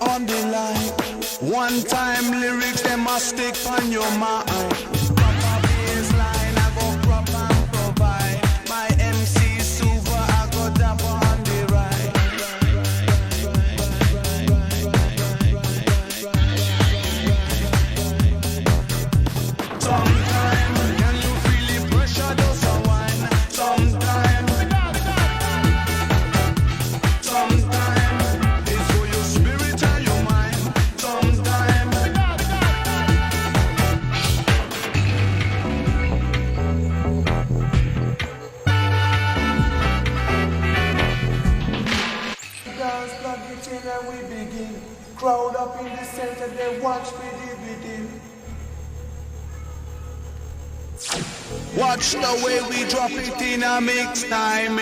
on the line. One time lyrics, they must stick on your mind. Proper baseline, I go prop and provide. My MC super, I go dapper on the ride. Sometimes, can you feel the pressure just a whine? Sometimes, it's for your spirit and your mind. Sometimes, girls plug it in and we begin. Crowd up in the center, they watch me begin. Watch the way we drop it in a mix time.